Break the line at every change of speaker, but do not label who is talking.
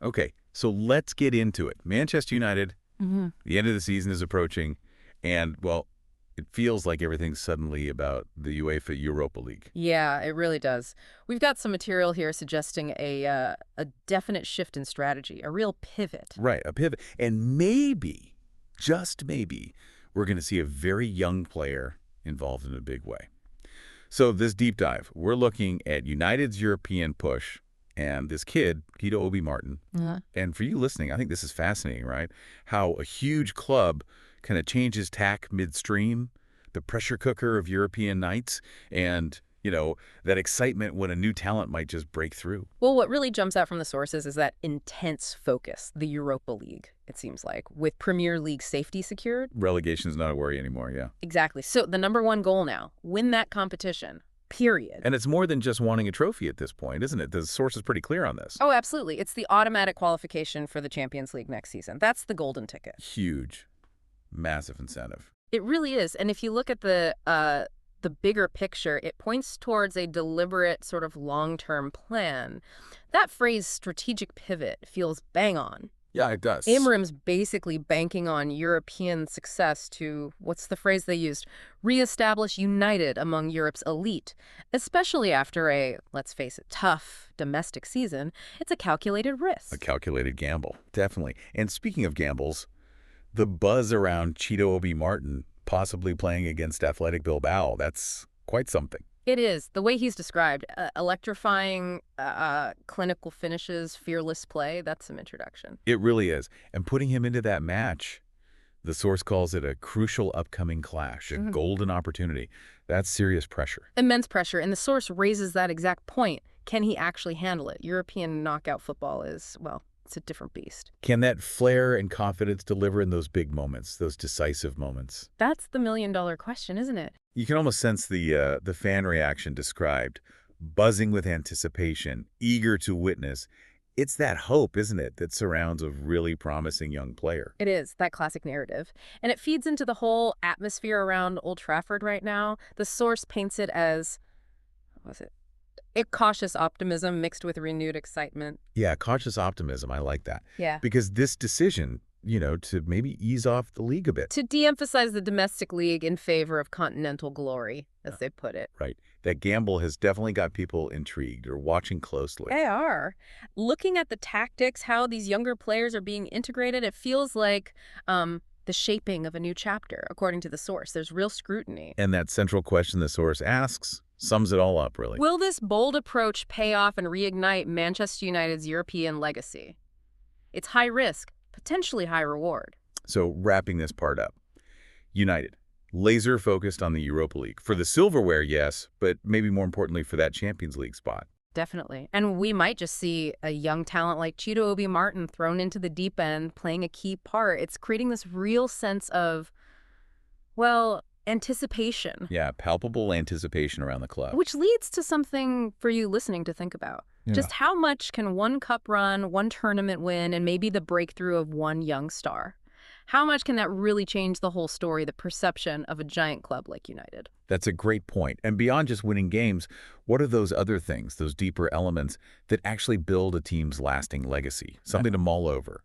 Okay, so let's get into it. Manchester United, the end of the season is approaching, and, well, it feels like everything's suddenly about the UEFA Europa League.
Yeah, it really does. We've got some material here suggesting a definite shift in strategy, a real pivot.
Right, a pivot. And maybe, just maybe, we're going to see a very young player involved in a big way. So this deep dive, we're looking at United's European push and this kid, Guido Obi Martin. And for you listening, I think this is fascinating, right? How a huge club kind of changes tack midstream, the pressure cooker of European nights, and, that excitement when a new talent might just break through.
Well, what really jumps out from the sources is that intense focus, the Europa League, it seems like, with Premier League safety secured.
Relegation's not a worry anymore, yeah.
Exactly. So the number one goal now, win that competition, period.
And it's more than just wanting a trophy at this point, isn't it? The source is pretty clear on this.
Oh, absolutely. It's the automatic qualification for the Champions League next season. That's the golden ticket.
Huge. Massive incentive.
It really is. And if you look at the bigger picture, it points towards a deliberate sort of long-term plan. That phrase, strategic pivot, feels bang on.
Yeah, it does.
AMORIM's basically banking on European success to, what's the phrase they used, reestablish United among Europe's elite, especially after a, let's face it, tough domestic season. It's a calculated risk.
A calculated gamble, definitely. And speaking of gambles, the buzz around Guido Obi Martin possibly playing against Athletic Bilbao, that's quite something.
It is. The way he's described, electrifying clinical finishes, fearless play, that's some introduction.
It really is. And putting him into that match, the source calls it a crucial upcoming clash, a golden opportunity. That's serious pressure.
Immense pressure, and the source raises that exact point. Can he actually handle it? European knockout football is, well, it's a different beast.
Can that flair and confidence deliver in those big moments, those decisive moments?
That's the million-dollar question, isn't it?
You can almost sense the fan reaction described, buzzing with anticipation, eager to witness. It's that hope, isn't it, that surrounds a really promising young player.
It is, that classic narrative. And it feeds into the whole atmosphere around Old Trafford right now. The source paints it as, what was it? A cautious optimism mixed with renewed excitement.
Yeah, cautious optimism. I like that.
Yeah.
Because this decision, to maybe ease off the league a bit.
To de-emphasize the domestic league in favor of continental glory, as they put it.
Right. That gamble has definitely got people intrigued or watching closely.
They are. Looking at the tactics, how these younger players are being integrated, it feels like the shaping of a new chapter, according to the source. There's real scrutiny.
And that central question the source asks sums it all up, really.
Will this bold approach pay off and reignite Manchester United's European legacy? It's high risk, potentially high reward.
So wrapping this part up, United, laser focused on the Europa League. For the silverware, yes, but maybe more importantly for that Champions League spot.
Definitely. And we might just see a young talent like Guido Obi Martin thrown into the deep end, playing a key part. It's creating this real sense of, well, anticipation.
Yeah, palpable anticipation around the club.
Which leads to something for you listening to think about.
Yeah.
Just how much can one cup run, one tournament win, and maybe the breakthrough of one young star? How much can that really change the whole story, the perception of a giant club like United?
That's a great point. And beyond just winning games, what are those other things, those deeper elements that actually build a team's lasting legacy? Something to mull over.